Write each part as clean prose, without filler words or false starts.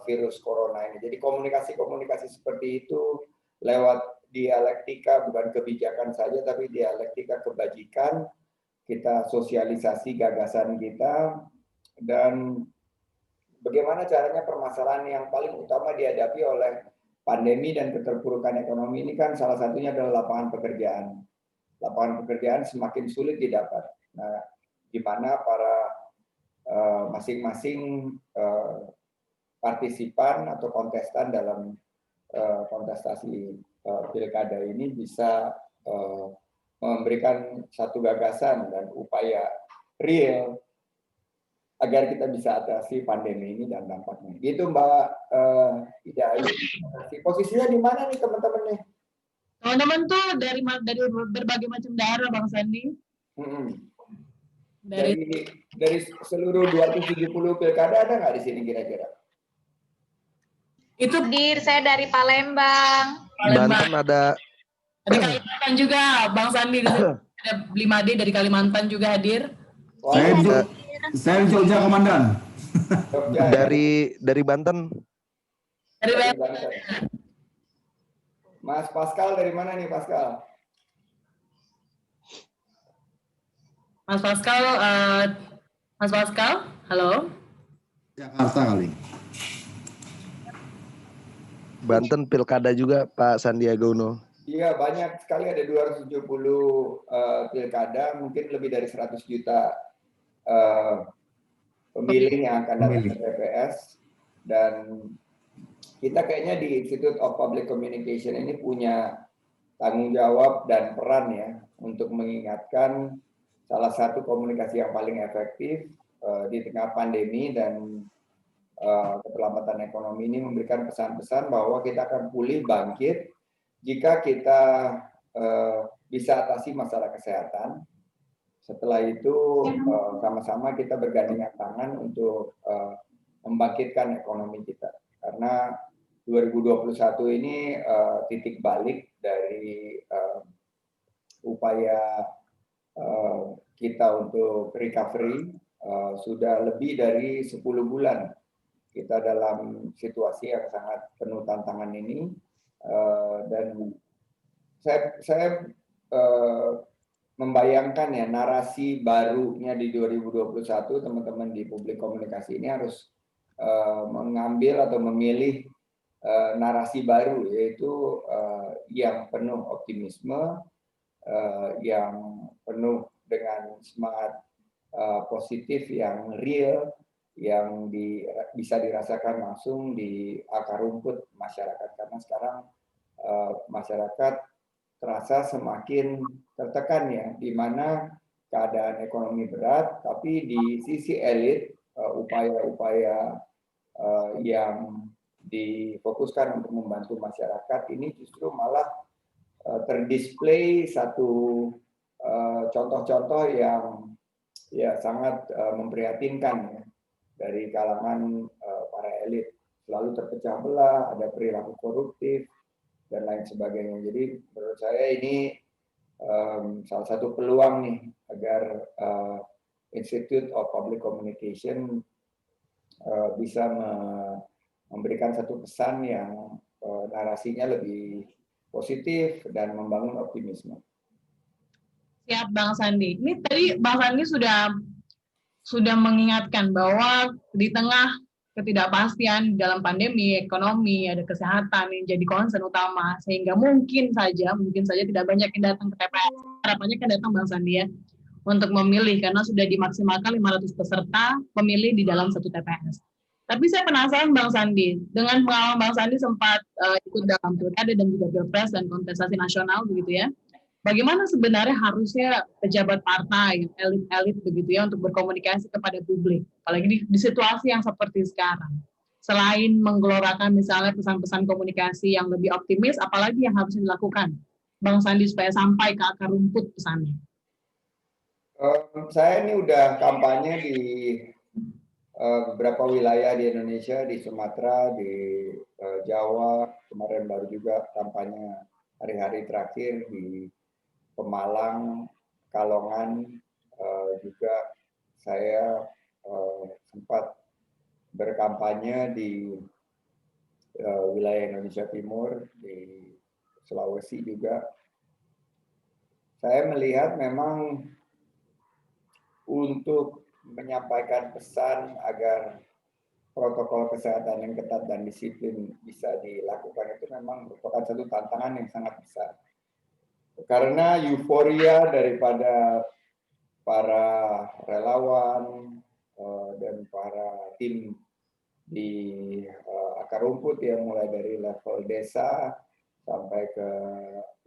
virus corona ini. Jadi komunikasi-komunikasi seperti itu lewat dialektika, bukan kebijakan saja, tapi dialektika kebajikan, kita sosialisasi gagasan kita, dan bagaimana caranya permasalahan yang paling utama dihadapi oleh pandemi dan keterpurukan ekonomi ini kan salah satunya adalah lapangan pekerjaan. Lapangan pekerjaan semakin sulit didapat. Nah, di mana para masing-masing partisipan atau kontestan dalam kontestasi pilkada ini bisa memberikan satu gagasan dan upaya real agar kita bisa atasi pandemi ini dan dampaknya. Gitu Mbak Ida Ayu. Posisinya di mana nih teman-teman nih? Teman-teman tuh dari berbagai macam daerah Bang Sandi. Dari seluruh 270 pilkada ada nggak di sini kira-kira? Itu saya dari Palembang. Banten ada. Dari Kalimantan juga Bang Sandi. Ada 5D dari Kalimantan juga hadir. Saya Jogja Komandan. Dari Banten. Dari Banten. Mas Pascal dari mana nih Pascal? Mas Pascal, halo. Jakarta kali. Banten pilkada juga Pak Sandiaga Uno. Iya, banyak sekali, ada 270 pilkada, mungkin lebih dari 100 juta pemilih yang akan datang ke TPS. Dan kita kayaknya di Institute of Public Communication ini punya tanggung jawab dan peran ya untuk mengingatkan salah satu komunikasi yang paling efektif di tengah pandemi dan keterlambatan ekonomi ini, memberikan pesan-pesan bahwa kita akan pulih bangkit jika kita bisa atasi masalah kesehatan. Setelah itu sama-sama kita bergandengan tangan untuk membangkitkan ekonomi kita. Karena 2021 ini titik balik dari upaya kita untuk recovery. Sudah lebih dari 10 bulan kita dalam situasi yang sangat penuh tantangan ini. Dan saya membayangkan ya, narasi barunya di 2021 teman-teman di publik komunikasi ini harus mengambil atau memilih narasi baru, yaitu yang penuh optimisme, yang penuh dengan semangat positif yang real, yang bisa dirasakan langsung di akar rumput masyarakat. Karena sekarang masyarakat terasa semakin tertekan ya, di mana keadaan ekonomi berat, tapi di sisi elit upaya-upaya yang difokuskan untuk membantu masyarakat ini justru malah terdisplay satu contoh-contoh yang ya sangat memprihatinkan ya, dari kalangan para elit. Selalu terpecah belah, ada perilaku koruptif dan lain sebagainya. Jadi menurut saya ini salah satu peluang nih agar Institute of Public Communication bisa memberikan satu pesan yang narasinya lebih positif dan membangun optimisme. Siap Bang Sandi. Ini tadi Bang Sandi sudah mengingatkan bahwa di tengah ketidakpastian dalam pandemi, ekonomi, ada kesehatan yang jadi concern utama, sehingga mungkin saja tidak banyak yang datang ke TPS. Harapannya kan datang Bang Sandi ya, untuk memilih, karena sudah dimaksimalkan 500 peserta pemilih di dalam satu TPS. Tapi saya penasaran Bang Sandi, dengan pengalaman Bang Sandi sempat ikut dalam pilkada dan juga pilpres dan kontestasi nasional begitu ya, bagaimana sebenarnya harusnya pejabat partai, elit-elit begitu ya, untuk berkomunikasi kepada publik, apalagi di situasi yang seperti sekarang. Selain menggelorakan misalnya pesan-pesan komunikasi yang lebih optimis, apalagi yang harus dilakukan Bang Sandi supaya sampai ke akar rumput pesannya? Saya ini udah kampanye di beberapa wilayah di Indonesia, di Sumatera, di Jawa, kemarin baru juga kampanye hari-hari terakhir di Pemalang, Kalongan, juga saya sempat berkampanye di wilayah Indonesia Timur, di Sulawesi juga. Saya melihat memang untuk menyampaikan pesan agar protokol kesehatan yang ketat dan disiplin bisa dilakukan itu memang merupakan satu tantangan yang sangat besar. Karena euforia daripada para relawan dan para tim di akar rumput yang mulai dari level desa sampai ke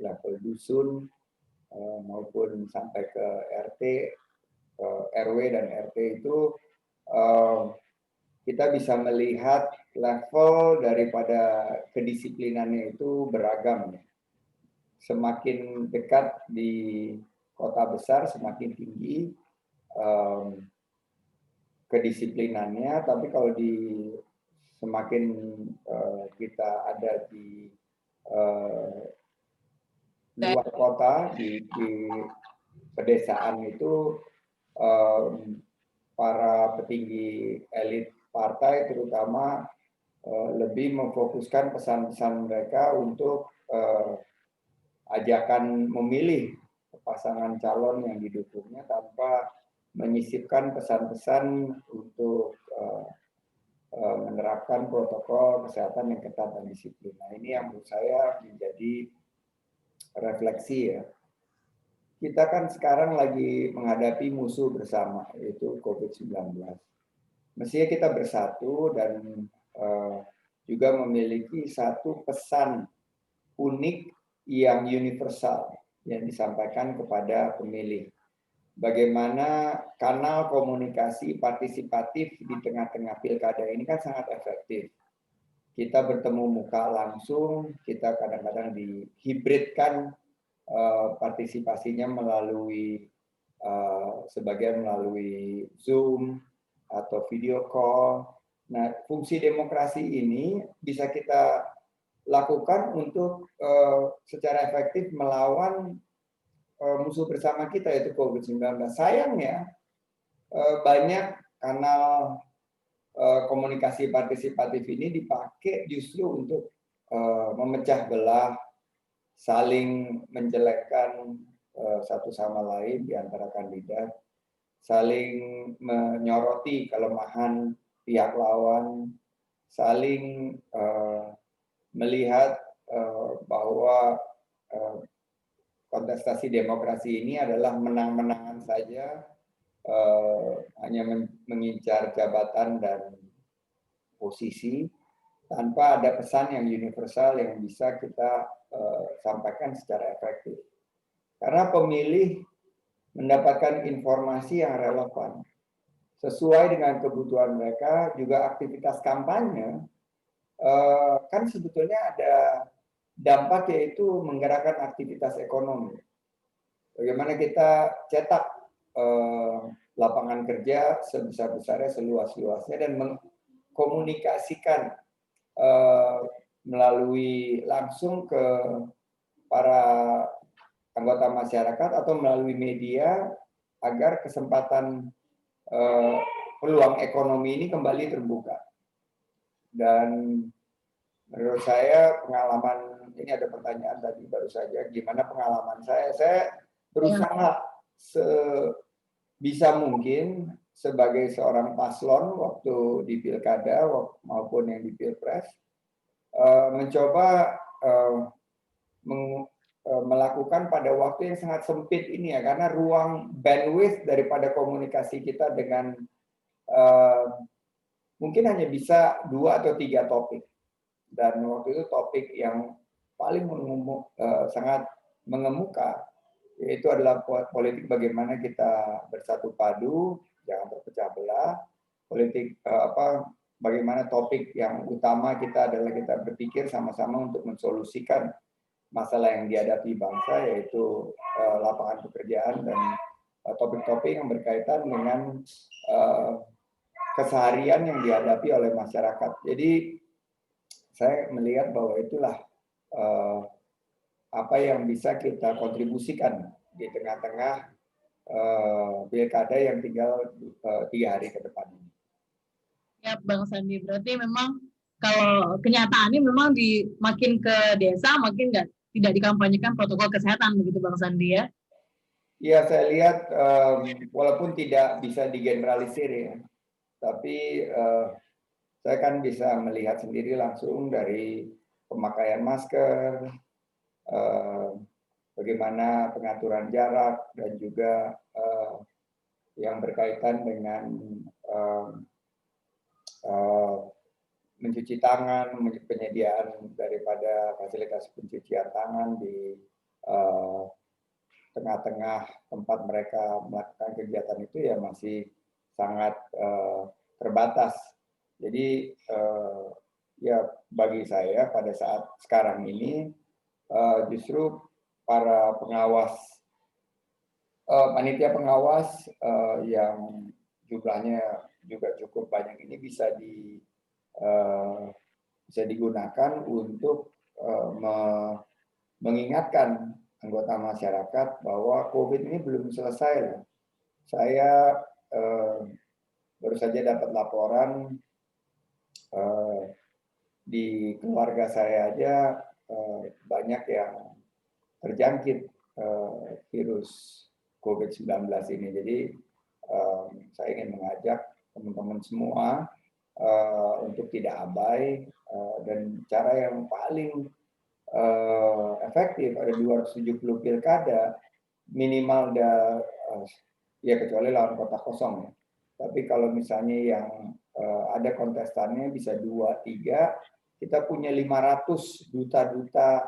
level dusun maupun sampai ke RT, RW dan RT itu kita bisa melihat level daripada kedisiplinannya itu beragam. Semakin dekat di kota besar semakin tinggi kedisiplinannya, tapi kalau di semakin kita ada di luar kota, di pedesaan itu para petinggi elit partai terutama lebih memfokuskan pesan-pesan mereka untuk ajakan memilih pasangan calon yang didukungnya tanpa menyisipkan pesan-pesan untuk menerapkan protokol kesehatan yang ketat dan disiplin. Nah, ini yang menurut saya menjadi refleksi ya. Kita kan sekarang lagi menghadapi musuh bersama, yaitu COVID-19. Mestinya kita bersatu dan juga memiliki satu pesan unik yang universal yang disampaikan kepada pemilih. Bagaimana kanal komunikasi partisipatif di tengah-tengah pilkada ini kan sangat efektif. Kita bertemu muka langsung, kita kadang-kadang dihibridkan partisipasinya melalui sebagian melalui Zoom atau video call. Nah, fungsi demokrasi ini bisa kita lakukan untuk secara efektif melawan musuh bersama kita yaitu COVID-19. Sayangnya banyak kanal komunikasi partisipatif ini dipakai justru untuk memecah belah, saling menjelekkan satu sama lain di antara kandidat, saling menyoroti kelemahan pihak lawan, saling melihat bahwa kontestasi demokrasi ini adalah menang-menangan saja, hanya mengincar jabatan dan posisi, tanpa ada pesan yang universal yang bisa kita sampaikan secara efektif. Karena pemilih mendapatkan informasi yang relevan, sesuai dengan kebutuhan mereka, juga aktivitas kampanye, kan sebetulnya ada dampak yaitu menggerakkan aktivitas ekonomi. Bagaimana kita cetak lapangan kerja sebesar-besarnya, seluas-luasnya, dan mengkomunikasikan melalui langsung ke para anggota masyarakat atau melalui media agar kesempatan peluang ekonomi ini kembali terbuka. Dan menurut saya pengalaman, ini ada pertanyaan tadi baru saja, gimana pengalaman saya? Saya berusaha sebisa mungkin sebagai seorang paslon waktu di pilkada maupun yang di pilpres, mencoba melakukan pada waktu yang sangat sempit ini ya, karena ruang bandwidth daripada komunikasi kita dengan mungkin hanya bisa 2 atau 3 topik. Dan waktu itu topik yang paling sangat mengemuka, yaitu adalah politik bagaimana kita bersatu padu, jangan terpecah belah. Politik bagaimana topik yang utama kita adalah kita berpikir sama-sama untuk mensolusikan masalah yang dihadapi bangsa, yaitu lapangan pekerjaan dan topik-topik yang berkaitan dengan keseharian yang dihadapi oleh masyarakat. Jadi saya melihat bahwa itulah apa yang bisa kita kontribusikan di Ya, Bang Sandi. Berarti memang kalau kenyataannya memang makin ke desa, makin tidak dikampanyekan protokol kesehatan, begitu Bang Sandi ya? Iya, saya lihat walaupun tidak bisa digeneralisir ya, tapi saya kan bisa melihat sendiri langsung dari pemakaian masker, bagaimana pengaturan jarak, dan juga yang berkaitan dengan mencuci tangan, penyediaan daripada fasilitas pencucian tangan di tengah-tengah tempat mereka melakukan kegiatan itu ya masih sangat terbatas. Jadi ya bagi saya pada saat sekarang ini justru para pengawas, panitia pengawas yang jumlahnya juga cukup banyak ini bisa digunakan untuk mengingatkan anggota masyarakat bahwa COVID ini belum selesai. Saya baru saja dapat laporan di keluarga saya aja banyak yang terjangkit virus COVID-19 ini. Jadi saya ingin mengajak teman-teman semua untuk tidak abai, dan cara yang paling efektif, ada 270 pilkada minimal, ya kecuali lawan kota kosong ya. Tapi kalau misalnya yang ada kontestannya bisa 2-3, kita punya 500 duta-duta,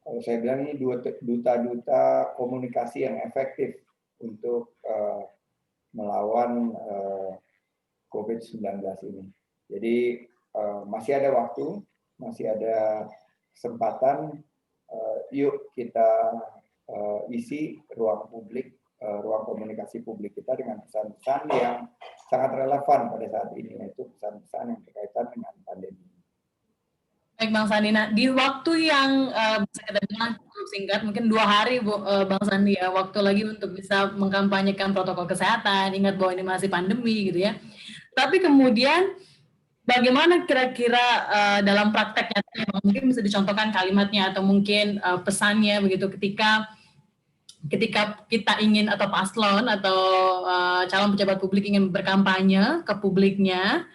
kalau saya bilang ini duta-duta komunikasi yang efektif untuk melawan COVID-19 ini. Jadi masih ada waktu, masih ada kesempatan. Yuk kita isi ruang publik, ruang komunikasi publik kita dengan pesan-pesan yang sangat relevan pada saat ini, yaitu pesan-pesan yang berkaitan dengan pandemi. Baik Bang Sandi, nah di waktu yang bisa kita bilang cukup singkat, mungkin 2 hari Bang Sandi ya, waktu lagi untuk bisa mengkampanyekan protokol kesehatan, ingat bahwa ini masih pandemi gitu ya. Tapi kemudian bagaimana kira-kira dalam prakteknya, mungkin bisa dicontohkan kalimatnya atau mungkin pesannya begitu ketika kita ingin, atau paslon atau calon pejabat publik ingin berkampanye ke publiknya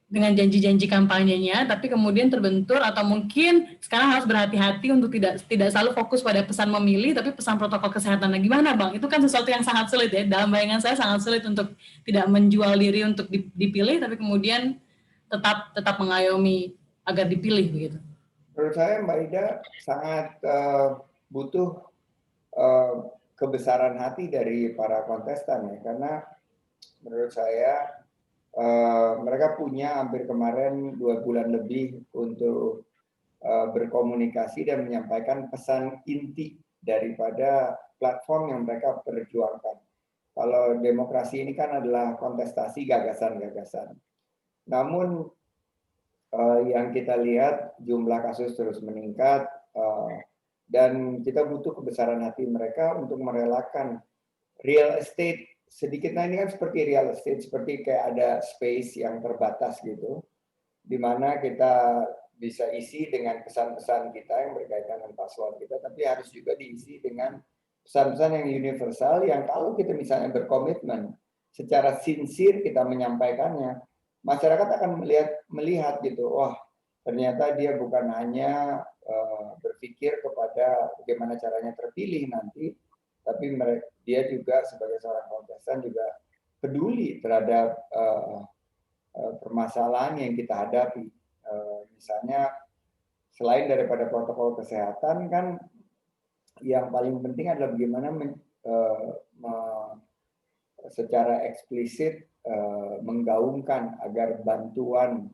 dengan janji-janji kampanyenya, tapi kemudian terbentur atau mungkin sekarang harus berhati-hati untuk tidak selalu fokus pada pesan memilih, tapi pesan protokol kesehatan. Nah, gimana Bang? Itu kan sesuatu yang sangat sulit ya. Dalam bayangan saya sangat sulit untuk tidak menjual diri untuk dipilih, tapi kemudian tetap mengayomi agar dipilih begitu. Menurut saya Mbak Ida sangat butuh kebesaran hati dari para kontestan ya, karena menurut saya mereka punya hampir kemarin 2 bulan lebih untuk berkomunikasi dan menyampaikan pesan inti daripada platform yang mereka perjuangkan. Kalau demokrasi ini kan adalah kontestasi gagasan-gagasan. Namun yang kita lihat jumlah kasus terus meningkat, dan kita butuh kebesaran hati mereka untuk merelakan real estate sedikit. Nah ini kan seperti real estate, seperti kayak ada space yang terbatas gitu, di mana kita bisa isi dengan pesan-pesan kita yang berkaitan dengan paslon kita, tapi harus juga diisi dengan pesan-pesan yang universal, yang kalau kita misalnya berkomitmen secara sincere kita menyampaikannya, masyarakat akan melihat gitu, wah ternyata dia bukan hanya berpikir kepada bagaimana caranya terpilih nanti, tapi dia juga sebagai seorang kontestan juga peduli terhadap permasalahan yang kita hadapi. Misalnya selain daripada protokol kesehatan kan yang paling penting adalah bagaimana secara eksplisit menggaungkan agar bantuan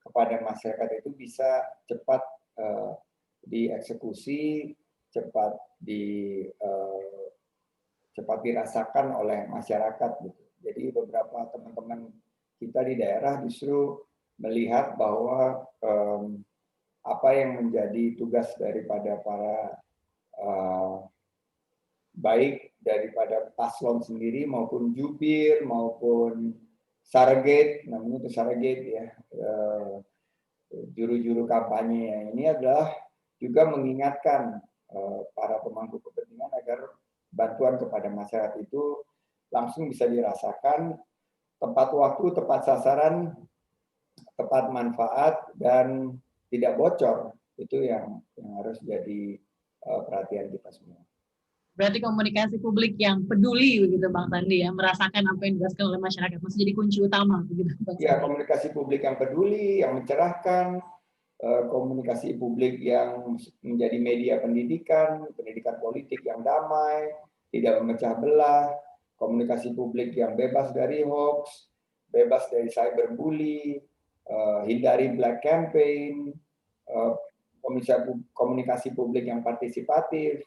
kepada masyarakat itu bisa cepat dieksekusi, cepat dirasakan oleh masyarakat gitu. Jadi beberapa teman-teman kita di daerah justru melihat bahwa apa yang menjadi tugas daripada para baik daripada paslon sendiri maupun jubir maupun Surrogate, namanya itu surrogate ya, juru-juru kampanye yang ini adalah juga mengingatkan para pemangku kepentingan agar bantuan kepada masyarakat itu langsung bisa dirasakan, tepat waktu, tepat sasaran, tepat manfaat, dan tidak bocor. Itu yang harus jadi perhatian kita semua. Berarti komunikasi publik yang peduli begitu Bang Sandi ya, merasakan apa yang dirasakan oleh masyarakat masih jadi kunci utama begitu Bang Sandi. Ya, komunikasi publik yang peduli, yang mencerahkan, komunikasi publik yang menjadi media pendidikan, pendidikan politik yang damai, tidak memecah belah, komunikasi publik yang bebas dari hoax, bebas dari cyberbully, hindari black campaign, komunikasi publik yang partisipatif.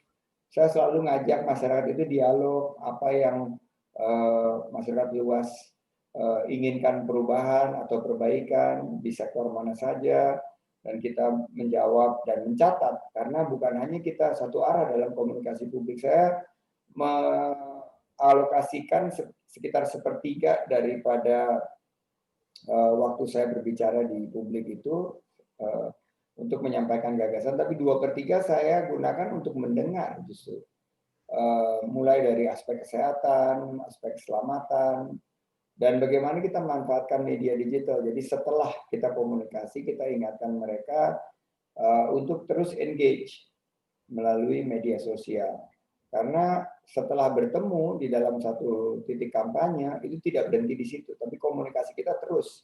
Saya selalu ngajak masyarakat itu dialog, apa yang masyarakat luas inginkan perubahan atau perbaikan di sektor mana saja, dan kita menjawab dan mencatat, karena bukan hanya kita satu arah dalam komunikasi publik. Saya mengalokasikan sekitar sepertiga daripada waktu saya berbicara di publik itu untuk menyampaikan gagasan, tapi 2/3 saya gunakan untuk mendengar justru. Mulai dari aspek kesehatan, aspek keselamatan, dan bagaimana kita manfaatkan media digital. Jadi setelah kita komunikasi, kita ingatkan mereka untuk terus engage melalui media sosial. Karena setelah bertemu di dalam satu titik kampanye, itu tidak berhenti di situ, tapi komunikasi kita terus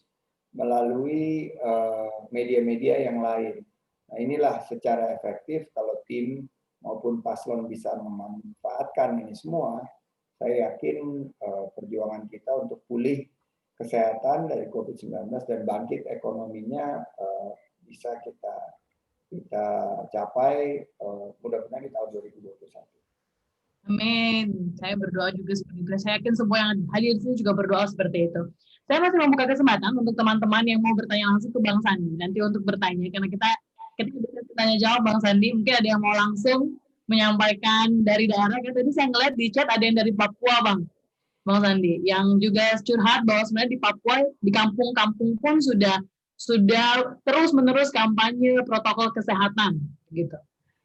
melalui media-media yang lain. Nah, inilah secara efektif kalau tim maupun paslon bisa memanfaatkan ini semua, saya yakin perjuangan kita untuk pulih kesehatan dari COVID-19 dan bangkit ekonominya bisa kita capai mudah-mudahan di tahun 2021. Amin. Saya berdoa juga seperti itu. Saya yakin semua yang hadir di sini juga berdoa seperti itu. Saya masih membuka kesempatan untuk teman-teman yang mau bertanya langsung ke Bang Sandi. Nanti untuk bertanya, karena kita bisa tanya jawab Bang Sandi, mungkin ada yang mau langsung menyampaikan dari daerah. Kan tadi saya ngeliat di chat ada yang dari Papua, Bang Sandi, yang juga curhat bahwa sebenarnya di Papua, di kampung-kampung pun sudah terus-menerus kampanye protokol kesehatan, gitu.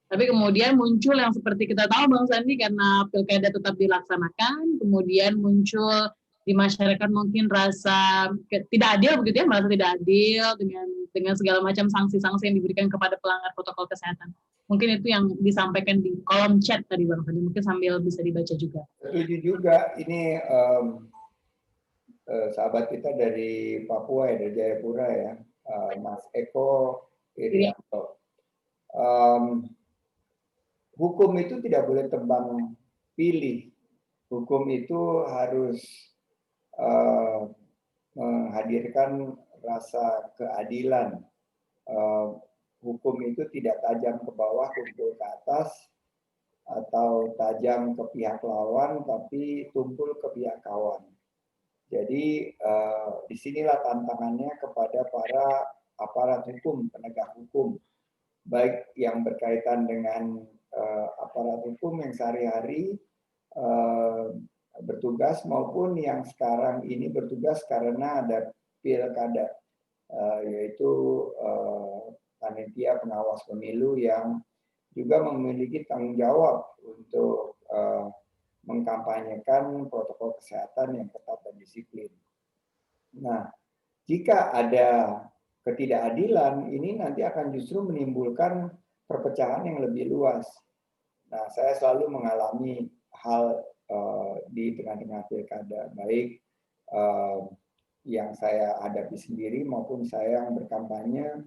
Tapi kemudian muncul yang seperti kita tahu Bang Sandi, karena pilkada tetap dilaksanakan, kemudian muncul di masyarakat mungkin rasa tidak adil begitu ya, merasa tidak adil dengan segala macam sanksi-sanksi yang diberikan kepada pelanggar protokol kesehatan. Mungkin itu yang disampaikan di kolom chat tadi Bang Sandi, mungkin sambil bisa dibaca juga. Setuju juga, ini sahabat kita dari Papua ya, dari Jayapura ya, Mas Eko Irianto. Hukum itu tidak boleh tebang pilih. Hukum itu harus menghadirkan rasa keadilan. Hukum itu tidak tajam ke bawah, tumpul ke atas, atau tajam ke pihak lawan, tapi tumpul ke pihak kawan. Jadi disinilah tantangannya kepada para aparat hukum, penegak hukum, baik yang berkaitan dengan aparat hukum yang sehari-hari bertugas maupun yang sekarang ini bertugas karena ada pilkada, yaitu panitia pengawas pemilu yang juga memiliki tanggung jawab untuk mengkampanyekan protokol kesehatan yang ketat dan disiplin. Nah, jika ada ketidakadilan, ini nanti akan justru menimbulkan perpecahan yang lebih luas. Nah, saya selalu mengalami hal di tengah-tengah pilkada, baik yang saya hadapi sendiri maupun saya yang berkampanye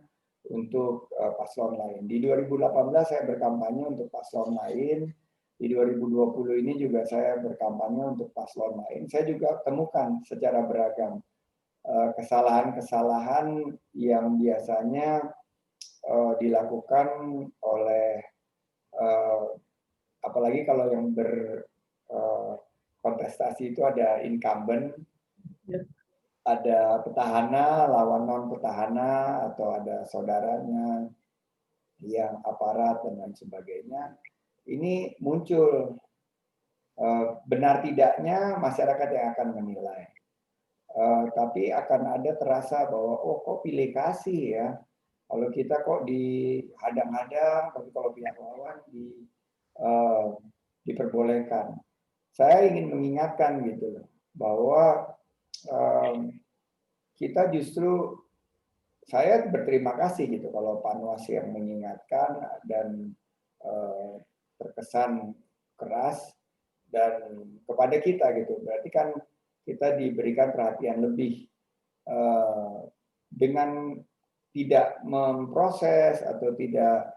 untuk paslon lain. Di 2018 saya berkampanye untuk paslon lain, di 2020 ini juga saya berkampanye untuk paslon lain. Saya juga temukan secara beragam kesalahan-kesalahan yang biasanya dilakukan oleh apalagi kalau yang berkontestasi itu ada incumbent, ada petahana lawan non petahana, atau ada saudaranya yang aparat dan lain sebagainya. Ini muncul benar tidaknya masyarakat yang akan menilai. tapi akan ada terasa bahwa oh kok pilih kasih ya, kalau kita kok dihadang-hadang, tapi kalau pihak lawan diperbolehkan. Saya ingin mengingatkan gitu loh, bahwa kita justru, saya berterima kasih gitu kalau Pak Nuas yang mengingatkan dan terkesan keras dan kepada kita gitu. Berarti kan kita diberikan perhatian lebih dengan tidak memproses atau tidak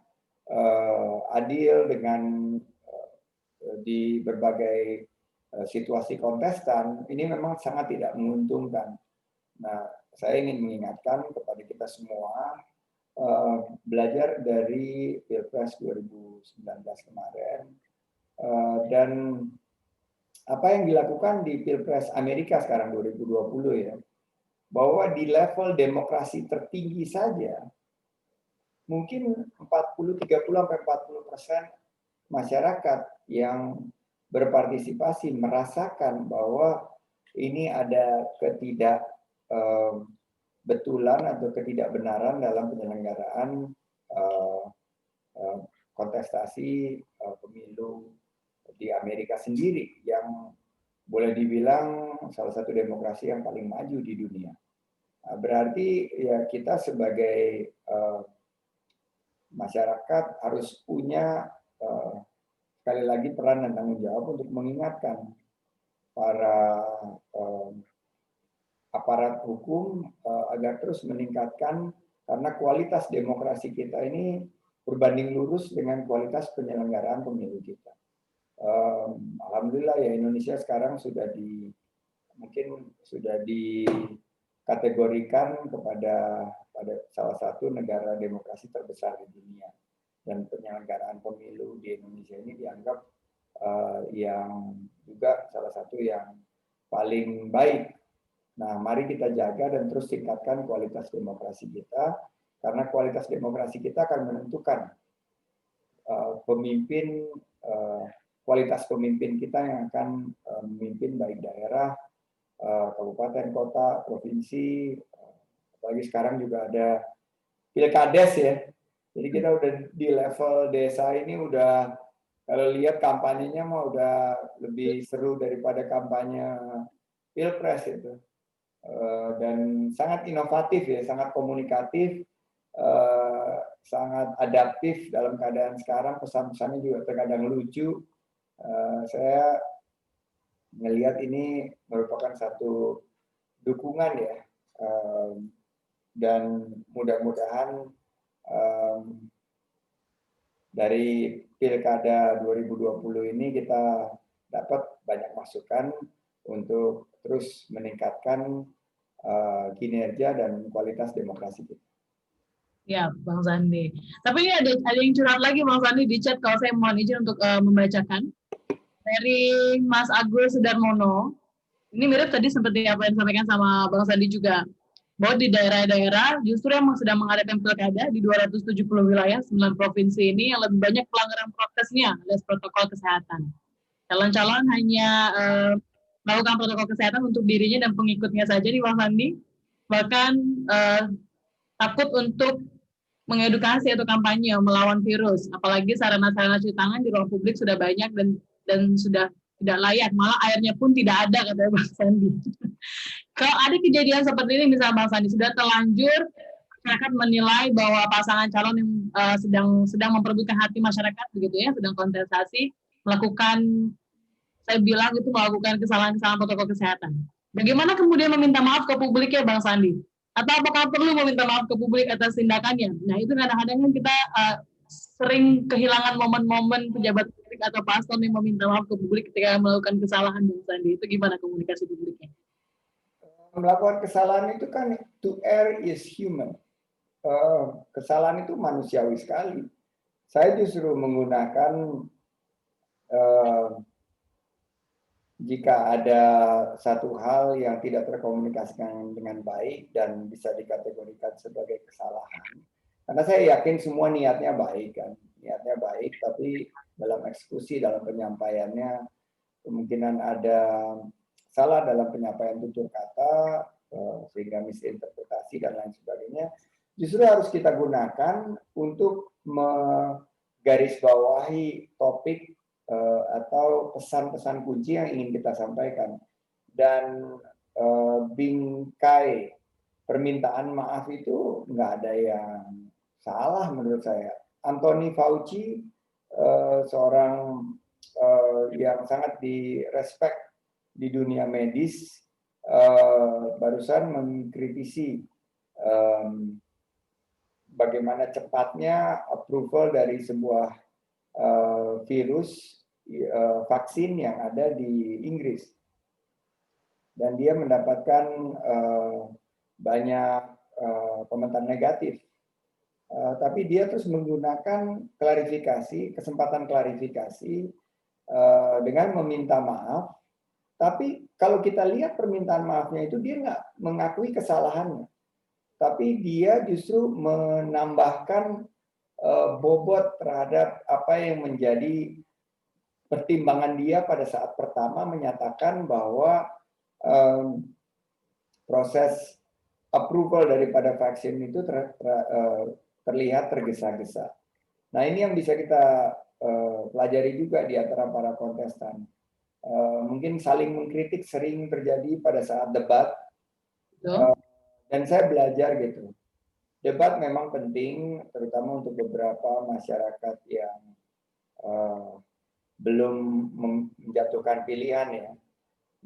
adil dengan di berbagai situasi kontestan, ini memang sangat tidak menguntungkan. Nah, saya ingin mengingatkan kepada kita semua, belajar dari Pilpres 2019 kemarin, dan apa yang dilakukan di Pilpres Amerika sekarang 2020 ya, bahwa di level demokrasi tertinggi saja, mungkin 30-40% masyarakat yang berpartisipasi merasakan bahwa ini ada ketidakbetulan atau ketidakbenaran dalam penyelenggaraan kontestasi pemilu di Amerika sendiri, yang boleh dibilang salah satu demokrasi yang paling maju di dunia. Berarti ya kita sebagai masyarakat harus punya sekali lagi peran dan tanggung jawab untuk mengingatkan para aparat hukum agar terus meningkatkan, karena kualitas demokrasi kita ini berbanding lurus dengan kualitas penyelenggaraan pemilu kita. Alhamdulillah ya, Indonesia sekarang mungkin sudah dikategorikan pada salah satu negara demokrasi terbesar di dunia, dan penyelenggaraan pemilu di Indonesia ini dianggap yang juga salah satu yang paling baik. Nah, mari kita jaga dan terus tingkatkan kualitas demokrasi kita, karena kualitas demokrasi kita akan menentukan kualitas pemimpin kita yang akan memimpin baik daerah, kabupaten, kota, provinsi, apalagi sekarang juga ada pilkades ya. Jadi kita udah di level desa ini udah, kalau lihat kampanyenya mah udah lebih seru daripada kampanye pilpres itu. Dan sangat inovatif ya, sangat komunikatif, sangat adaptif dalam keadaan sekarang, pesan-pesannya juga terkadang lucu. Saya melihat ini merupakan satu dukungan ya, dan mudah-mudahan dari Pilkada 2020 ini kita dapat banyak masukan untuk terus meningkatkan kinerja dan kualitas demokrasi kita. Ya, Bang Sandi. Tapi ini ada yang curhat lagi Bang Sandi di chat, kalau saya mohon izin untuk membacakan. Dari Mas Agus Sudarmono. Ini mirip tadi seperti apa yang disampaikan sama Bang Sandi juga, bahwa di daerah-daerah justru yang sedang menghadapi pilkada di 270 wilayah 9 provinsi ini yang lebih banyak pelanggaran prokesnya alias protokol kesehatan. Calon-calon hanya melakukan protokol kesehatan untuk dirinya dan pengikutnya saja di Bang Sandi, bahkan takut untuk mengedukasi atau kampanye melawan virus, apalagi sarana-sarana cuci tangan di ruang publik sudah banyak dan sudah tidak layak, malah airnya pun tidak ada, kata Bang Sandi. Kalau ada kejadian seperti ini, misalnya Bang Sandi sudah terlanjur masyarakat menilai bahwa pasangan calon yang sedang memperebutkan hati masyarakat begitu ya, sedang kontestasi, melakukan kesalahan-kesalahan protokol kesehatan. Bagaimana kemudian meminta maaf ke publik ya Bang Sandi? Atau apakah perlu meminta maaf ke publik atas tindakannya? Nah, itu kadang-kadang kan kita sering kehilangan momen-momen pejabat publik atau paslon yang meminta maaf ke publik ketika melakukan kesalahan, Bang Sandi. Itu gimana komunikasi publiknya? Melakukan kesalahan itu kan, to err is human. Kesalahan itu manusiawi sekali. Saya justru menggunakan jika ada satu hal yang tidak terkomunikasikan dengan baik dan bisa dikategorikan sebagai kesalahan. Karena saya yakin semua niatnya baik kan, niatnya baik, tapi dalam eksekusi, dalam penyampaiannya kemungkinan ada salah dalam penyampaian tutur kata sehingga misinterpretasi dan lain sebagainya, justru harus kita gunakan untuk menggarisbawahi topik atau pesan-pesan kunci yang ingin kita sampaikan. Dan bingkai permintaan maaf itu nggak ada yang salah menurut saya. Anthony Fauci, seorang yang sangat direspek di dunia medis, barusan mengkritisi bagaimana cepatnya approval dari sebuah virus vaksin yang ada di Inggris, dan dia mendapatkan banyak komentar negatif. Tapi dia terus menggunakan kesempatan klarifikasi dengan meminta maaf. Tapi kalau kita lihat permintaan maafnya itu, dia nggak mengakui kesalahannya, tapi dia justru menambahkan bobot terhadap apa yang menjadi pertimbangan dia pada saat pertama menyatakan bahwa proses approval daripada vaksin itu terlihat tergesa-gesa. Nah, ini yang bisa kita pelajari juga di antara para kontestan. Mungkin saling mengkritik sering terjadi pada saat debat, dan saya belajar gitu. Debat memang penting, terutama untuk beberapa masyarakat yang belum menjatuhkan pilihan ya.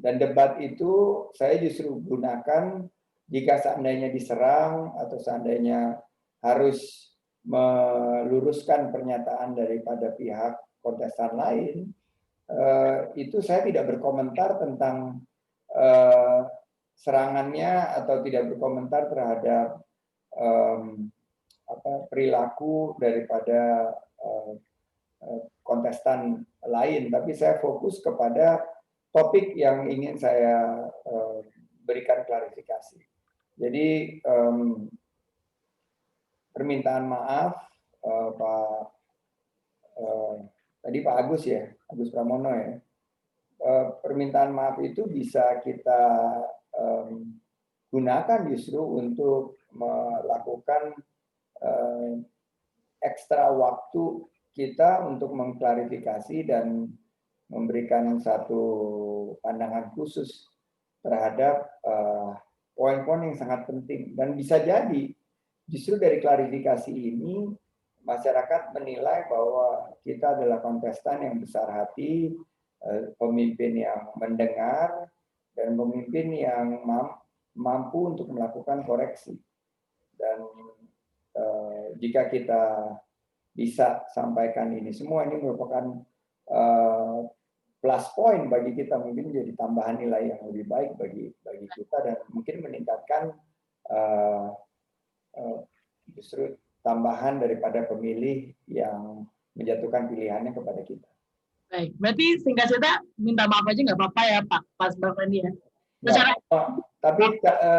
Dan debat itu saya justru gunakan jika seandainya diserang atau seandainya harus meluruskan pernyataan daripada pihak kontestan lain. Itu saya tidak berkomentar tentang serangannya atau tidak berkomentar terhadap perilaku daripada kontestan lain, tapi saya fokus kepada topik yang ingin saya berikan klarifikasi. Jadi permintaan maaf tadi Pak Agus ya, Agus Pramono ya. Permintaan maaf itu bisa kita gunakan justru untuk melakukan ekstra waktu kita untuk mengklarifikasi dan memberikan satu pandangan khusus terhadap poin-poin yang sangat penting. Dan bisa jadi justru dari klarifikasi ini masyarakat menilai bahwa kita adalah kontestan yang besar hati, pemimpin yang mendengar, dan pemimpin yang mampu untuk melakukan koreksi. Dan jika kita bisa sampaikan ini semua, ini merupakan plus point bagi kita, mungkin menjadi tambahan nilai yang lebih baik bagi kita, dan mungkin meningkatkan justru tambahan daripada pemilih yang menjatuhkan pilihannya kepada kita. Baik, berarti singkat cerita minta maaf aja nggak apa-apa ya Pak Bang Sandi ya.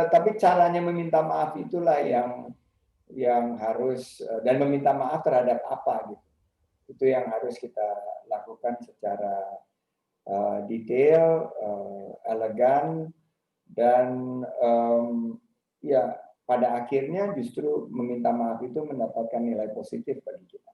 Tapi caranya meminta maaf itulah yang harus, dan meminta maaf terhadap apa gitu. Itu yang harus kita lakukan secara detail, elegan, dan ya pada akhirnya justru meminta maaf itu mendapatkan nilai positif bagi kita.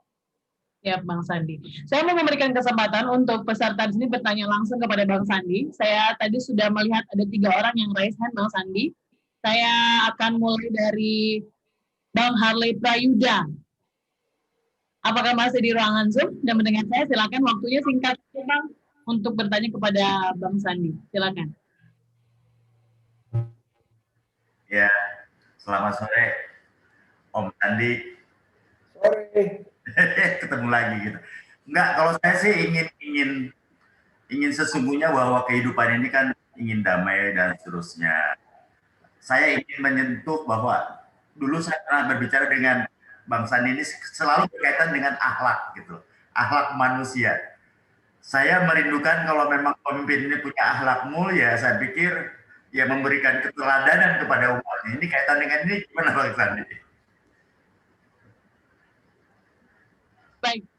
Ya, Bang Sandi. Saya mau memberikan kesempatan untuk peserta di sini bertanya langsung kepada Bang Sandi. Saya tadi sudah melihat ada 3 orang yang raise hand, Bang Sandi. Saya akan mulai dari Bang Harley Prayuda. Apakah masih di ruangan Zoom dan mendengar saya? Silakan, waktunya singkat Bang untuk bertanya kepada Bang Sandi. Silakan. Ya, selamat sore Om Sandi. Sore. Ketemu lagi gitu. Enggak, kalau saya sih ingin sesungguhnya bahwa kehidupan ini kan ingin damai dan seterusnya. Saya ingin menyentuh bahwa dulu saya pernah berbicara dengan Bang Sandi ini selalu berkaitan dengan akhlak gitu, akhlak manusia. Saya merindukan kalau memang pemimpin ini punya akhlak mulia, saya pikir ya memberikan keteladanan kepada umat. Ini kaitan dengan ini gimana Bang Sandi?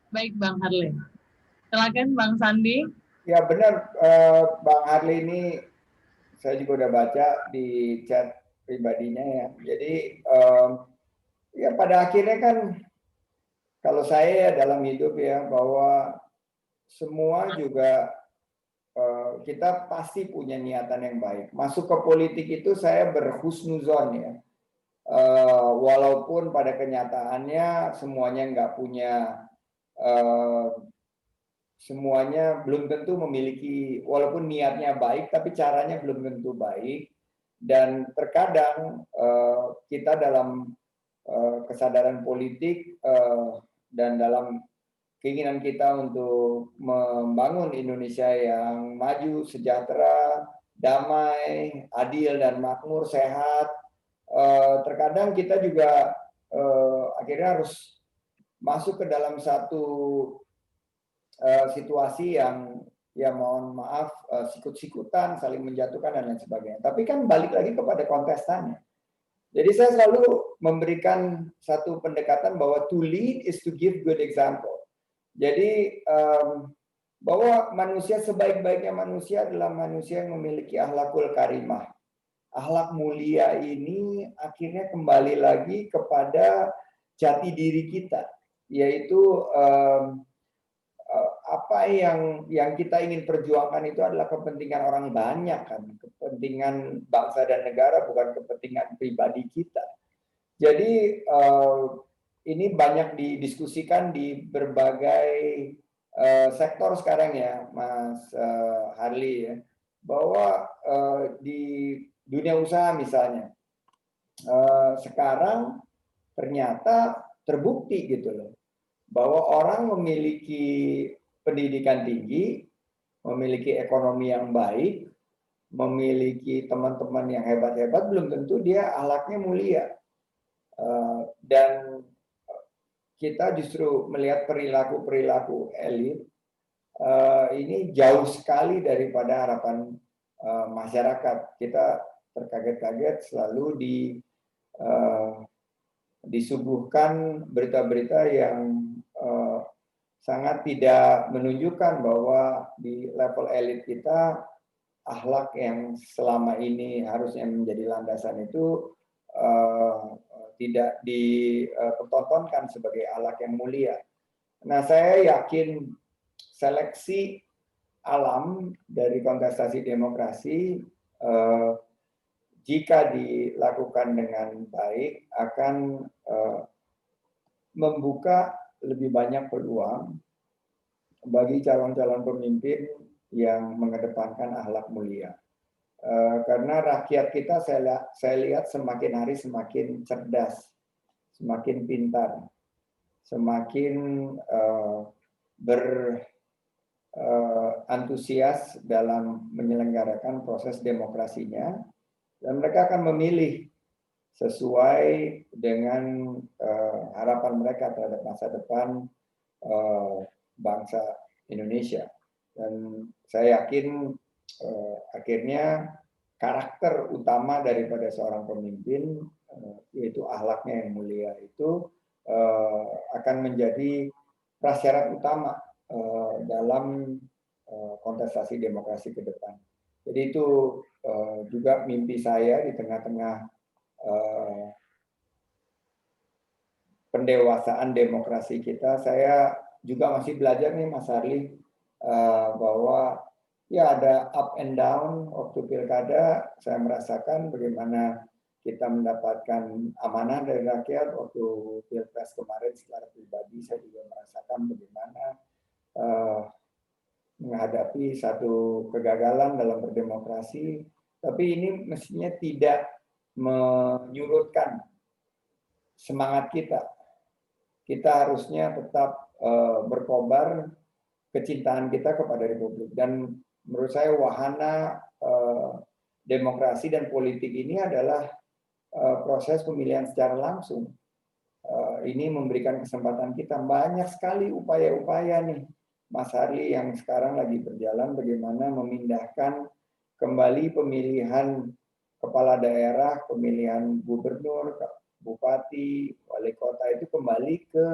Baik Bang Harley. Silakan Bang Sandi. Ya benar, Bang Harley ini saya juga udah baca di chat pribadinya ya. Jadi ya pada akhirnya kan kalau saya dalam hidup ya bahwa semua juga kita pasti punya niatan yang baik. Masuk ke politik itu saya berhusnuzon ya. Walaupun pada kenyataannya semuanya nggak punya, semuanya belum tentu memiliki, walaupun niatnya baik, tapi caranya belum tentu baik. Dan terkadang kita dalam kesadaran politik dan dalam keinginan kita untuk membangun Indonesia yang maju, sejahtera, damai, adil dan makmur, sehat. Terkadang kita juga akhirnya harus masuk ke dalam satu situasi yang ya mohon maaf sikut-sikutan, saling menjatuhkan dan lain sebagainya. Tapi kan balik lagi kepada kontestannya. Jadi saya selalu memberikan satu pendekatan bahwa to lead is to give good example. Jadi bahwa manusia sebaik-baiknya manusia adalah manusia yang memiliki akhlakul karimah. Akhlak mulia ini akhirnya kembali lagi kepada jati diri kita, yaitu apa yang kita ingin perjuangkan itu adalah kepentingan orang banyak kan, kepentingan bangsa dan negara, bukan kepentingan pribadi kita. Jadi ini banyak didiskusikan di berbagai sektor sekarang ya, Mas Harli ya, bahwa di dunia usaha misalnya sekarang ternyata terbukti gitu loh, bahwa orang memiliki pendidikan tinggi, memiliki ekonomi yang baik, memiliki teman-teman yang hebat-hebat, belum tentu dia akhlaknya mulia. Dan kita justru melihat perilaku-perilaku elit ini jauh sekali daripada harapan masyarakat. Kita terkaget-kaget selalu disuguhkan berita-berita yang sangat tidak menunjukkan bahwa di level elit kita akhlak yang selama ini harusnya menjadi landasan itu tidak dipertontonkan sebagai akhlak yang mulia. Nah, saya yakin seleksi alam dari kontestasi demokrasi jika dilakukan dengan baik akan membuka lebih banyak peluang bagi calon-calon pemimpin yang mengedepankan akhlak mulia. Karena rakyat kita saya lihat semakin hari semakin cerdas, semakin pintar, semakin berantusias dalam menyelenggarakan proses demokrasinya, dan mereka akan memilih sesuai dengan harapan mereka terhadap masa depan bangsa Indonesia. Dan saya yakin akhirnya karakter utama daripada seorang pemimpin, yaitu akhlaknya yang mulia itu akan menjadi prasyarat utama dalam kontestasi demokrasi ke depan. Jadi itu juga mimpi saya di tengah-tengah pendewasaan demokrasi kita. Saya juga masih belajar nih Mas Harli, bahwa ya ada up and down waktu pilkada. Saya merasakan bagaimana kita mendapatkan amanah dari rakyat. Waktu pilpres kemarin secara pribadi saya juga merasakan bagaimana menghadapi satu kegagalan dalam berdemokrasi. Tapi ini mestinya tidak menyurutkan semangat kita. Kita harusnya tetap berkobar kecintaan kita kepada Republik. Dan menurut saya wahana demokrasi dan politik ini adalah proses pemilihan secara langsung. Ini memberikan kesempatan kita, banyak sekali upaya-upaya nih Mas Harli yang sekarang lagi berjalan, bagaimana memindahkan kembali pemilihan kepala daerah, pemilihan gubernur, bupati, wali kota itu kembali ke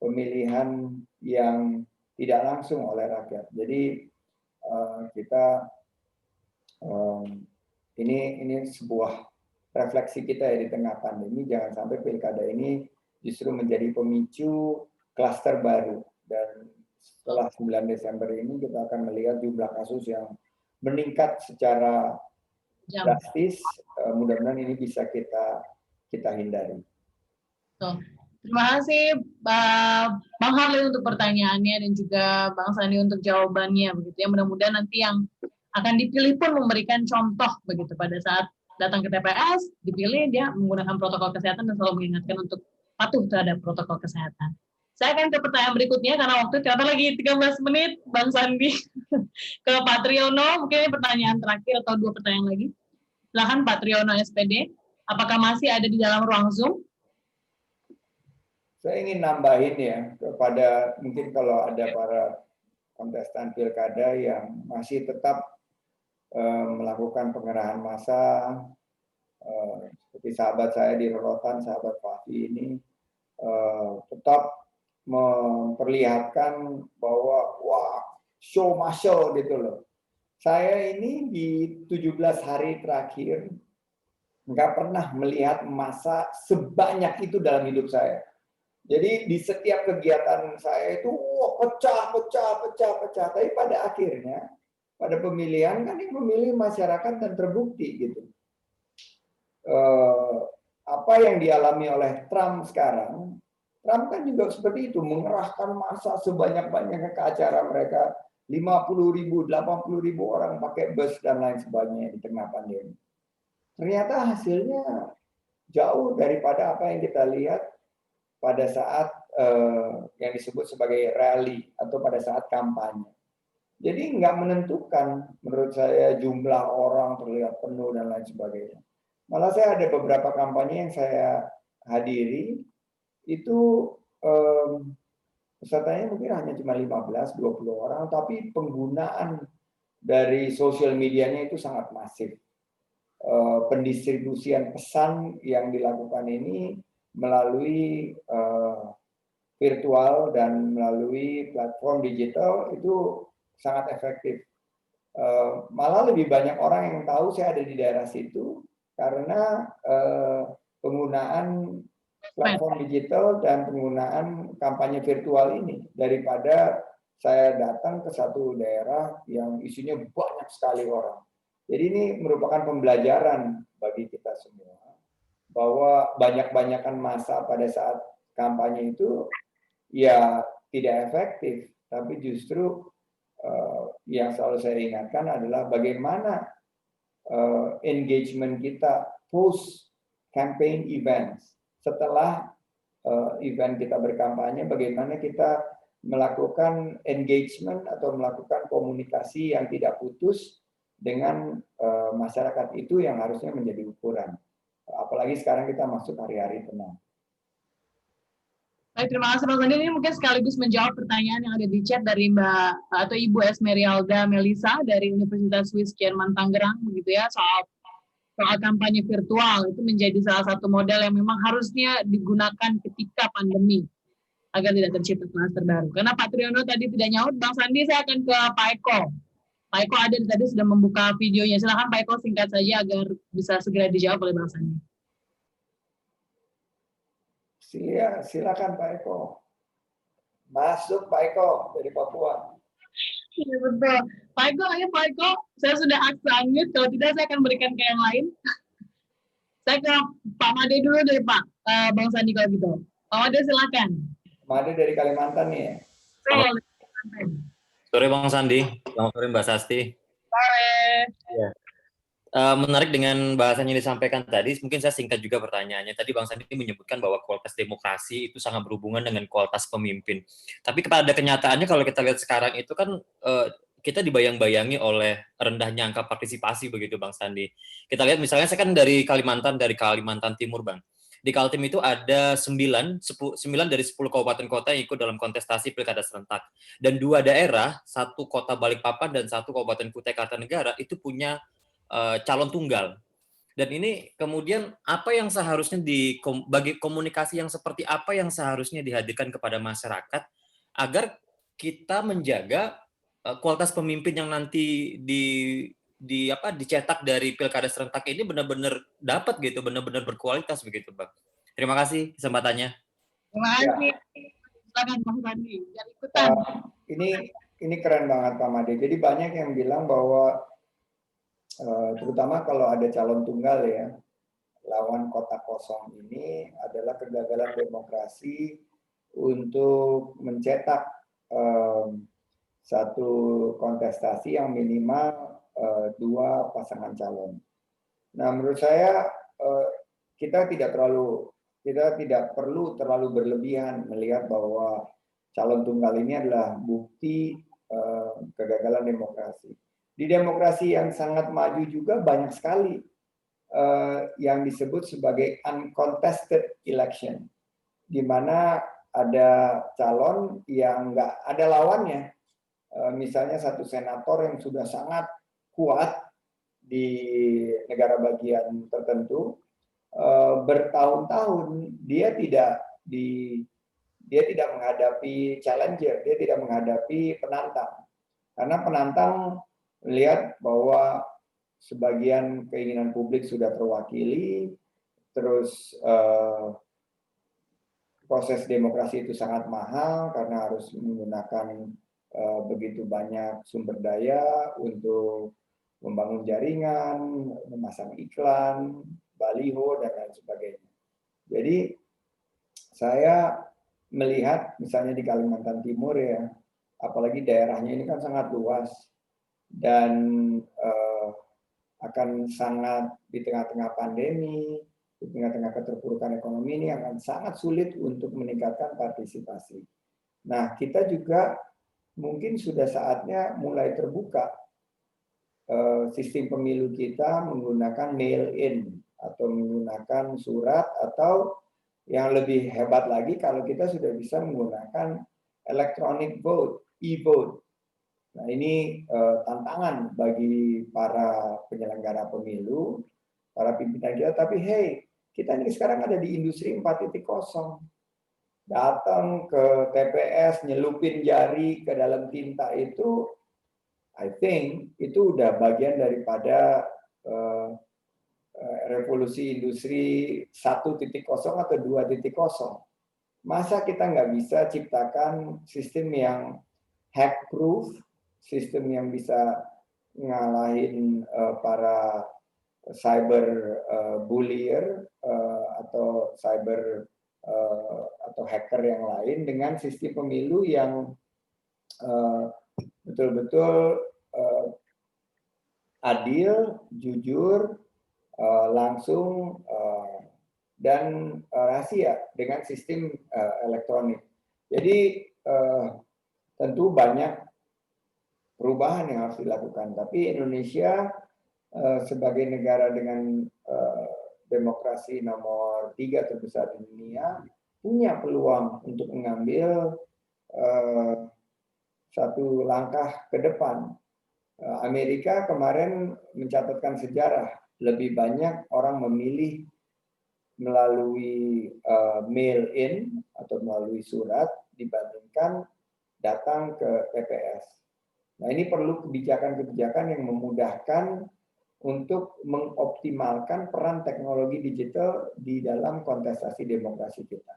pemilihan yang tidak langsung oleh rakyat. Jadi kita ini sebuah refleksi kita ya di tengah pandemi, jangan sampai pilkada ini justru menjadi pemicu klaster baru. Dan setelah 9 Desember ini kita akan melihat jumlah kasus yang meningkat secara drastis. Mudah-mudahan ini bisa kita hindari. Terima kasih Bang Harley untuk pertanyaannya dan juga Bang Sandi untuk jawabannya begitu ya. Mudah-mudahan nanti yang akan dipilih pun memberikan contoh begitu pada saat datang ke TPS, dipilih dia menggunakan protokol kesehatan dan selalu mengingatkan untuk patuh terhadap protokol kesehatan. Saya akan ke pertanyaan berikutnya karena waktu ternyata lagi 13 menit, Bang Sandi. Ke Pak Triyono, mungkin ini pertanyaan terakhir atau 2 pertanyaan lagi. Silakan Pak Triyono SPD, apakah masih ada di dalam ruang Zoom? Saya ingin nambahin ya, kepada mungkin kalau ada para kontestan pilkada yang masih tetap melakukan pengerahan massa, seperti sahabat saya di Rorotan, sahabat Fafi ini, tetap memperlihatkan bahwa wah show muscle gitu loh. Saya ini di 17 hari terakhir nggak pernah melihat massa sebanyak itu dalam hidup saya. Jadi di setiap kegiatan saya itu wah, pecah. Tapi pada akhirnya pada pemilihan kan yang memilih masyarakat dan terbukti gitu. Apa yang dialami oleh Trump sekarang, Trump kan juga seperti itu, mengerahkan massa sebanyak-banyaknya ke acara mereka, 50.000, 80.000 orang pakai bus dan lain sebagainya di tengah pandemi. Ternyata hasilnya jauh daripada apa yang kita lihat pada saat yang disebut sebagai rally atau pada saat kampanye. Jadi nggak menentukan menurut saya jumlah orang terlihat penuh dan lain sebagainya. Malah saya ada beberapa kampanye yang saya hadiri, itu pesertanya mungkin hanya cuma 15-20 orang, tapi penggunaan dari sosial medianya itu sangat masif. Pendistribusian pesan yang dilakukan ini melalui virtual dan melalui platform digital itu sangat efektif. Malah lebih banyak orang yang tahu saya ada di daerah situ karena penggunaan platform digital dan penggunaan kampanye virtual ini daripada saya datang ke satu daerah yang isinya banyak sekali orang. Jadi ini merupakan pembelajaran bagi kita semua bahwa banyak-banyakan massa pada saat kampanye itu ya tidak efektif, tapi justru yang selalu saya ingatkan adalah bagaimana engagement kita post campaign events. Setelah event kita berkampanye, bagaimana kita melakukan engagement atau melakukan komunikasi yang tidak putus dengan masyarakat, itu yang harusnya menjadi ukuran. Apalagi sekarang kita masuk hari-hari tenang. Baik, terima kasih Bang Sandi. Ini mungkin sekaligus menjawab pertanyaan yang ada di chat dari Mbak atau Ibu Esmerialda Melisa dari Universitas Swiss Jerman Tangerang, begitu ya, soal kampanye virtual itu menjadi salah satu model yang memang harusnya digunakan ketika pandemi agar tidak tercipta klaster baru. Karena Pak Triyono tadi tidak nyaut, Bang Sandi, saya akan ke Pak Eko. Pak Eko ada tadi sudah membuka videonya. Silakan Pak Eko singkat saja agar bisa segera dijawab oleh Bang Sandi. Silakan Pak Eko. Masuk Pak Eko dari Papua. Iya betul. Pak Eko, ayo Pak Eko. Saya sudah unmute. Kalau tidak saya akan berikan ke yang lain. Saya ke Pak Made dulu dari Pak Bang Sandi kalau gitu. Pak Made silakan. Made dari Kalimantan nih ya. Sore Bang Sandi, selamat sore Mbak Sasti. Sore. Ya. Menarik dengan bahasan yang disampaikan tadi, mungkin saya singkat juga pertanyaannya. Tadi Bang Sandi menyebutkan bahwa kualitas demokrasi itu sangat berhubungan dengan kualitas pemimpin. Tapi pada kenyataannya kalau kita lihat sekarang itu kan kita dibayang-bayangi oleh rendahnya angka partisipasi begitu Bang Sandi. Kita lihat misalnya saya kan dari Kalimantan Timur Bang. Di Kaltim itu ada 9 dari 10 kabupaten kota yang ikut dalam kontestasi pilkada serentak. Dan 2 daerah, 1 kota Balikpapan dan 1 kabupaten Kutai Kartanegara itu punya calon tunggal. Dan ini kemudian apa yang seharusnya bagi komunikasi yang seperti apa yang seharusnya dihadirkan kepada masyarakat agar kita menjaga kualitas pemimpin yang nanti dicetak dari pilkada serentak ini benar-benar dapat gitu, benar-benar berkualitas begitu, Bang. Terima kasih kesempatannya. Terima kasih. Silakan Bang Sandi, biar ikutan. Ini keren banget Pak Made. Jadi banyak yang bilang bahwa terutama kalau ada calon tunggal ya, lawan kotak kosong ini adalah kegagalan demokrasi untuk mencetak satu kontestasi yang minimal 2 pasangan calon. Nah, menurut saya kita tidak perlu terlalu berlebihan melihat bahwa calon tunggal ini adalah bukti kegagalan demokrasi. Di demokrasi yang sangat maju juga banyak sekali yang disebut sebagai uncontested election, di mana ada calon yang nggak ada lawannya. Misalnya satu senator yang sudah sangat kuat di negara bagian tertentu, bertahun-tahun dia tidak menghadapi challenger, dia tidak menghadapi penantang, karena penantang melihat bahwa sebagian keinginan publik sudah terwakili, terus proses demokrasi itu sangat mahal karena harus menggunakan begitu banyak sumber daya untuk membangun jaringan, memasang iklan, baliho, dan lain sebagainya. Jadi saya melihat misalnya di Kalimantan Timur ya, apalagi daerahnya ini kan sangat luas dan akan sangat di tengah-tengah pandemi, di tengah-tengah keterpurukan ekonomi ini akan sangat sulit untuk meningkatkan partisipasi. Nah, kita juga mungkin sudah saatnya mulai terbuka sistem pemilu kita menggunakan mail-in atau menggunakan surat, atau yang lebih hebat lagi kalau kita sudah bisa menggunakan electronic vote, e-vote. Nah, ini tantangan bagi para penyelenggara pemilu, para pimpinan kita, tapi hey, kita ini sekarang ada di industri 4.0. Datang ke TPS, nyelupin jari ke dalam tinta itu, I think itu udah bagian daripada revolusi industri 1.0 atau 2.0. Masa kita nggak bisa ciptakan sistem yang hack proof, sistem yang bisa ngalahin para cyber bullier atau cyber atau hacker yang lain dengan sistem pemilu yang betul-betul adil, jujur, langsung, dan rahasia dengan sistem elektronik. Jadi tentu banyak perubahan yang harus dilakukan, tapi Indonesia sebagai negara dengan demokrasi nomor 3 terbesar di dunia punya peluang untuk mengambil satu langkah ke depan. Amerika kemarin mencatatkan sejarah, lebih banyak orang memilih melalui mail-in atau melalui surat dibandingkan datang ke TPS. Nah, ini perlu kebijakan-kebijakan yang memudahkan untuk mengoptimalkan peran teknologi digital di dalam kontestasi demokrasi kita.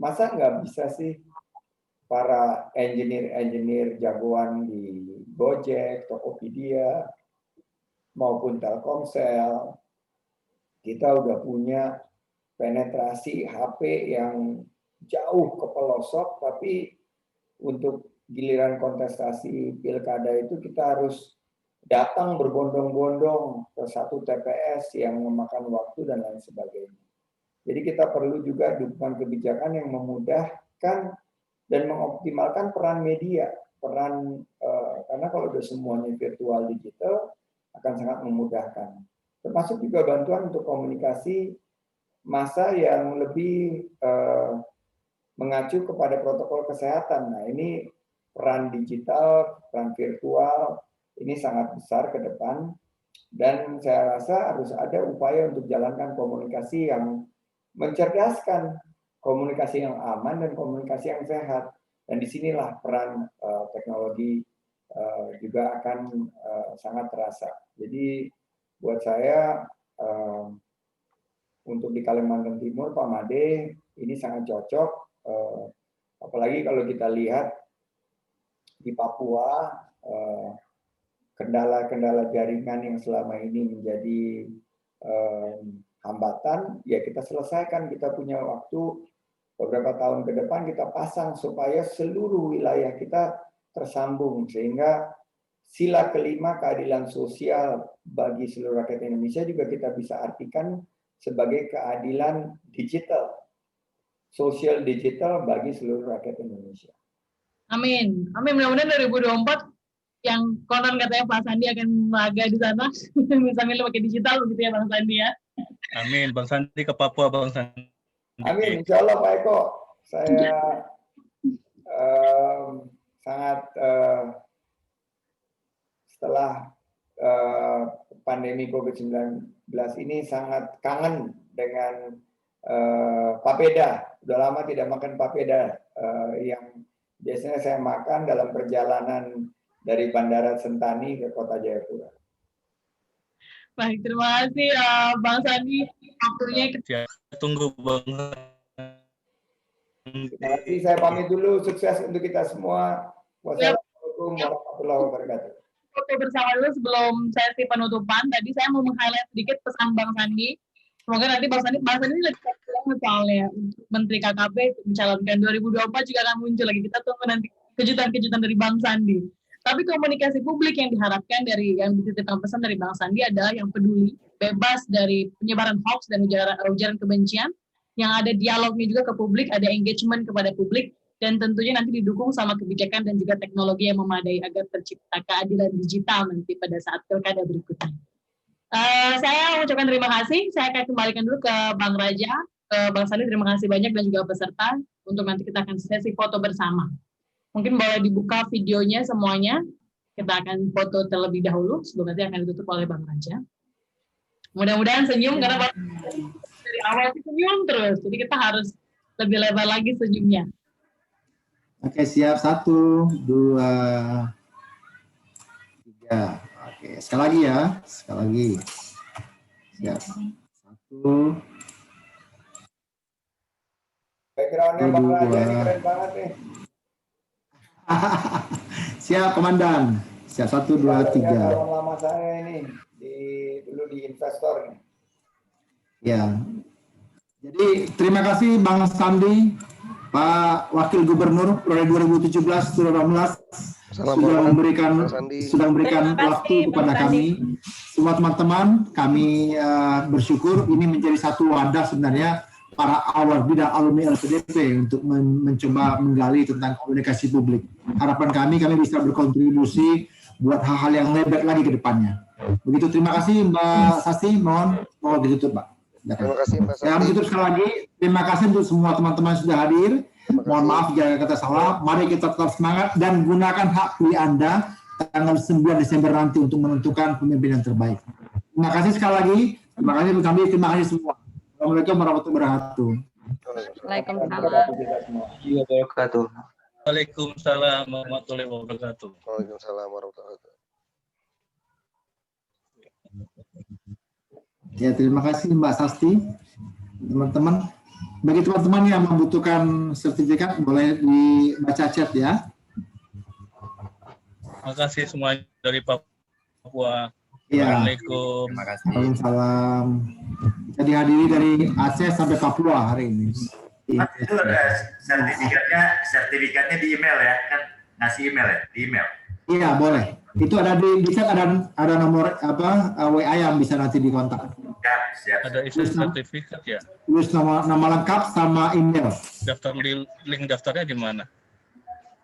Masa nggak bisa sih para engineer jagoan di Gojek, Tokopedia, maupun Telkomsel, kita udah punya penetrasi HP yang jauh ke pelosok, tapi untuk giliran kontestasi pilkada itu kita harus datang berbondong-bondong ke satu TPS yang memakan waktu dan lain sebagainya. Jadi kita perlu juga dukungan kebijakan yang memudahkan dan mengoptimalkan peran media, karena kalau udah semuanya virtual digital akan sangat memudahkan. Termasuk juga bantuan untuk komunikasi massa yang lebih mengacu kepada protokol kesehatan. Nah, ini peran digital, peran virtual ini sangat besar ke depan, dan saya rasa harus ada upaya untuk jalankan komunikasi yang mencerdaskan, komunikasi yang aman dan komunikasi yang sehat. Dan disinilah peran teknologi juga akan sangat terasa. Jadi buat saya untuk di Kalimantan Timur, Pak Made, ini sangat cocok. Apalagi kalau kita lihat di Papua, kendala-kendala jaringan yang selama ini menjadi hambatan, ya kita selesaikan. Kita punya waktu beberapa tahun ke depan, kita pasang supaya seluruh wilayah kita tersambung, sehingga sila kelima keadilan sosial bagi seluruh rakyat Indonesia juga kita bisa artikan sebagai keadilan digital, sosial digital bagi seluruh rakyat Indonesia. Amin. Amin. Mudah-mudahan 2024 yang konon katanya Pak Sandi akan laga di sana, misalnya pakai digital begitu ya Bang Sandi ya. Amin. Bang Sandi ke Papua, Bang Sandi. Amin. Insya Allah Pak Eko. Saya sangat setelah pandemi COVID-19 ini sangat kangen dengan papeda. Udah lama tidak makan papeda yang biasanya saya makan dalam perjalanan dari Bandara Sentani ke Kota Jayapura. Baik, terima kasih Bang Sandi. Waktunya Tunggu Bang. Terima kasih, saya pamit dulu. Sukses untuk kita semua. Wassalamualaikum warahmatullahi wabarakatuh. Foto bersama dulu sebelum sesi penutupan. Tadi saya mau meng-highlight sedikit pesan Bang Sandi. Semoga nanti Bang Sandi ini lebih misalnya untuk Menteri KKP mencalonkan 2024 juga akan muncul lagi. Kita tunggu nanti kejutan-kejutan dari Bang Sandi. Tapi komunikasi publik yang diharapkan dari yang dititipkan pesan dari Bang Sandi adalah yang peduli, bebas dari penyebaran hoax dan ujaran kebencian, yang ada dialognya juga ke publik, ada engagement kepada publik, dan tentunya nanti didukung sama kebijakan dan juga teknologi yang memadai agar tercipta keadilan digital nanti pada saat pilkada berikutnya. Saya mengucapkan terima kasih. Saya akan kembalikan dulu ke Bang Raja, Bang Sandi, terima kasih banyak dan juga peserta untuk nanti kita akan sesi foto bersama. Mungkin boleh dibuka videonya semuanya. Kita akan foto terlebih dahulu sebelum nanti akan ditutup oleh Bang Raja. Mudah-mudahan senyum karena dari awal senyum terus. Jadi kita harus lebih lebar lagi senyumnya. Oke, siap. 1, 2, 3. Oke, sekali lagi ya. Sekali lagi. Siap. 1. Background-nya Bang Raja ini keren banget nih. Siap, Komandan. Siap, 1, 2, 3. Lama saya ini dulu di investor nih. Ya. Jadi terima kasih Bang Sandi, Pak Wakil Gubernur periode 2017-2018 sudah memberikan waktu kepada kami. Semua teman-teman, kami bersyukur ini menjadi satu wadah sebenarnya para awal bidang alumni LPDP untuk mencoba menggali tentang komunikasi publik. Harapan kami bisa berkontribusi buat hal-hal yang lebar lagi ke depannya. Begitu, terima kasih Mbak Sasti, mohon ditutup Pak. Terima kasih Mbak Sasti. Saya ditutup sekali lagi, terima kasih untuk semua teman-teman yang sudah hadir. Mohon maaf jika kata salah, mari kita tetap semangat dan gunakan hak pilih Anda tanggal 9 Desember nanti untuk menentukan pemimpin yang terbaik. Terima kasih sekali lagi, terima kasih semua. Assalamualaikum warahmatullahi wabarakatuh. Waalaikumsalam warahmatullahi wabarakatuh. Waalaikumsalam warahmatullahi wabarakatuh. Ya, terima kasih Mbak Sasti. Teman-teman, bagi teman-teman yang membutuhkan sertifikat boleh dibaca chat ya. Terima kasih semua dari Papua. Ya. Assalamualaikum. Terima kasih. Waalaikumsalam. Kita dihadiri dari Aceh sampai Papua hari ini. Mas, itu sertifikatnya di email ya, kan ngasih email ya, di email. Iya, boleh. Itu ada di chat, ada nomor WA yang bisa nanti dikontak. Siap. Ada isi sertifikat ya. Tulis nama lengkap sama email. Daftar link daftarnya di mana?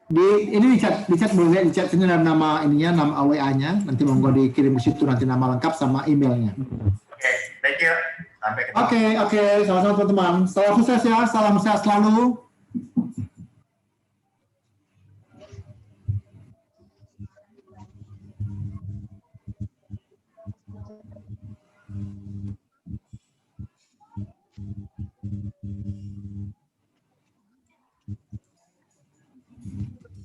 Di chat boleh, di chat sini ada nama ininya, nama WA-nya. Nanti monggo dikirim ke situ nanti nama lengkap sama emailnya. Oke, thank you. Sampai ketemu. Oke, sama-sama teman-teman. Salam sukses ya, salam sehat selalu.